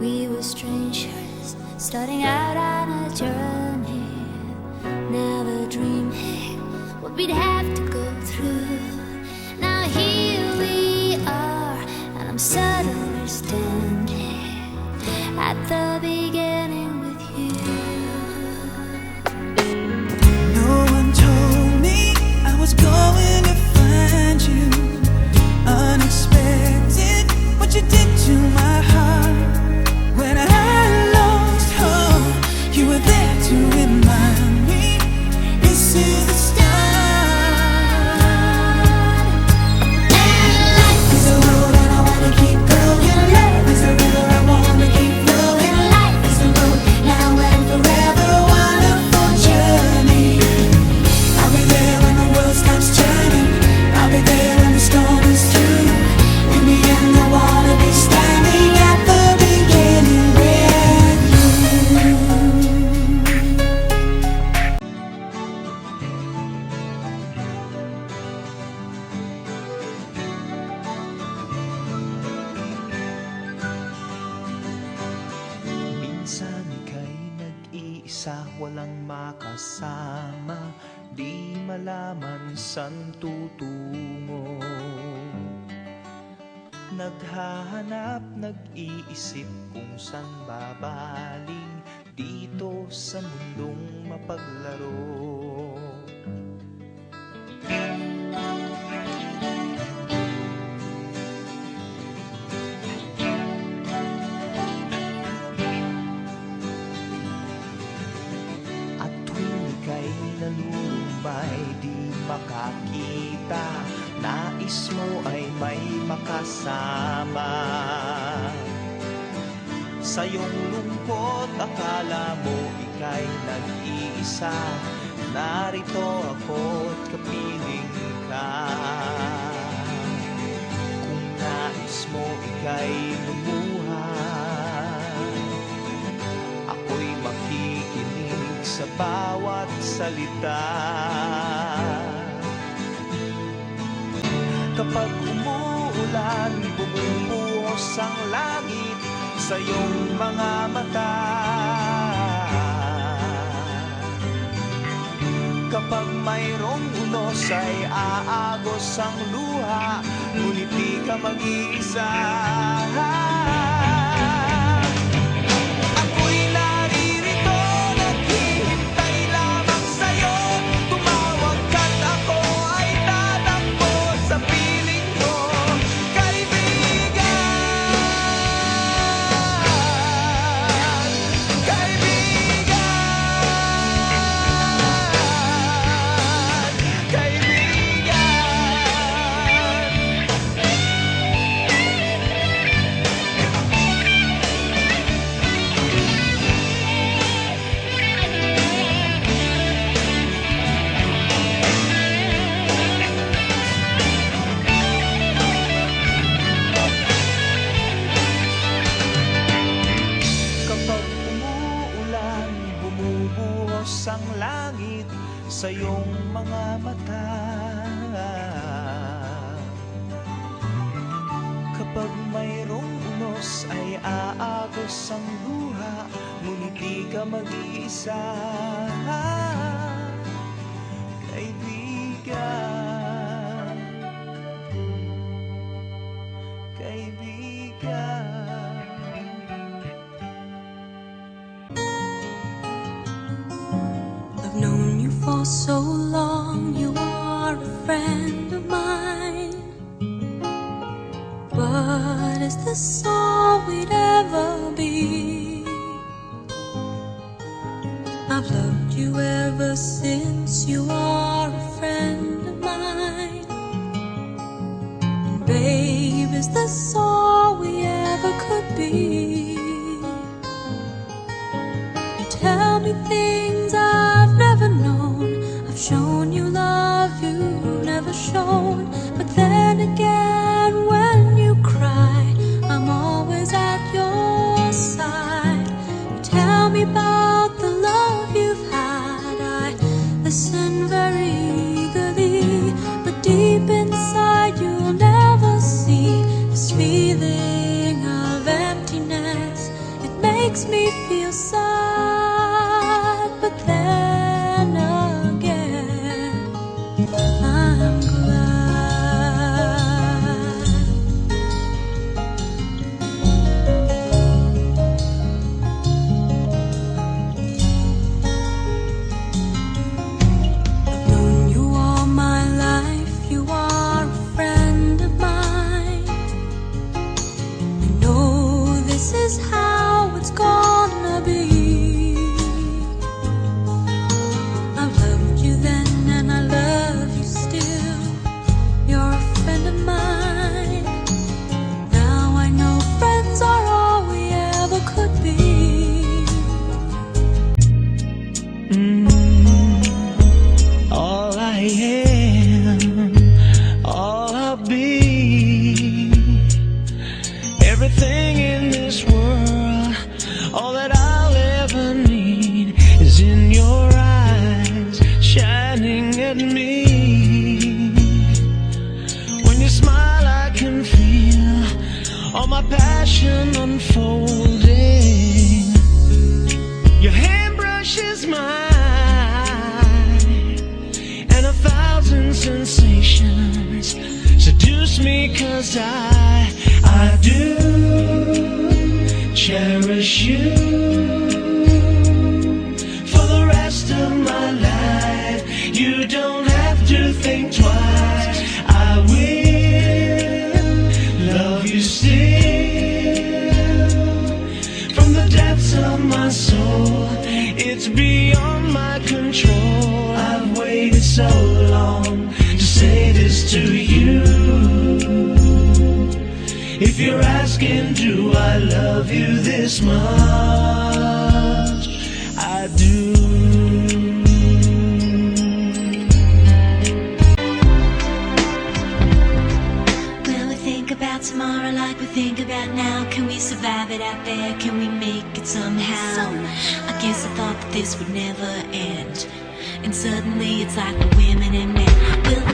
We were strangers, starting out on a journey, never dreaming what we'd have to go through. Now here we are, and I'm suddenly standing at the beginning with you. No one told me I was going to find you. Unexpected, what you did to my heart. When I lost hope, you were there to remind me this is the start. And life is a road and I wanna keep going. Life is a river I wanna keep flowing. Life is a road now and forever, wonderful journey. I'll be there when the world stops turning. I'll be there when the storm is through. In the end I wanna be standing at the beginning with you. Minsan ika'y nag-iisa, walang makasama, di malaman saan tutungo. Naghahanap, nag-iisip kung saan babaling dito sa mundong mapaglaro. At tuwing ika'y nalulumbay, di makakita, nais mo ay may makasama. Sa iyong lungkot, akala mo ika'y nag-iisa, narito ako't kapiling ka. Kung nais mo ika'y lumuhan, ako'y makikinig sa bawat salita. Kapag umuulan, bumubuhos ang langit sa iyong mga mata. Kapag mayroong unos ay aagos ang luha, ngunit di ka mag-iisa. Ako'y naririto, naghihintay lamang sa'yo. Tumawag ka't ako ay tatakbo sa piling mo, kaibigan. Kapag umuulan, bumubuhos ang langit sa iyong mga mata. Kapag mayroong unos ay aagos ang luha, ngunit di ka mag-iisa, kaibigan. Kaibigan. I've known you for so long, you are a friend of mine. But is this all we'd ever be? I've loved you ever since, you are a friend of mine. And babe, is this all we ever could be? You tell me things I've never known. I've shown you love you've never shown. But then again, when you cry, I'm always at your side. You tell me about the love you've had. I listen very eagerly, but deep inside you'll never see this feeling of emptiness makes me feel sad, but then again I'm glad. I've known you all my life, you are a friend of mine. I know this is how it's gonna be. I've loved you then and I love you still. You're a friend of mine. Now I know friends are all we ever could be. All I am, all I'll be, everything in this world, all that I'll ever need is in your eyes, shining at me. When you smile, I can feel all my passion unfolding. Your hand brushes mine, and 1,000 sensations seduce me, 'cause I do cherish you for the rest of my life. You don't have to think twice. I will love you still from the depths of my soul. It's beyond my control. I've waited so long to say this to you. If you're asking, do I love you this much? I do. When we think about tomorrow like we think about now, can we survive it out there? Can we make it somehow? I guess I thought that this would never end, and suddenly it's like the women and men will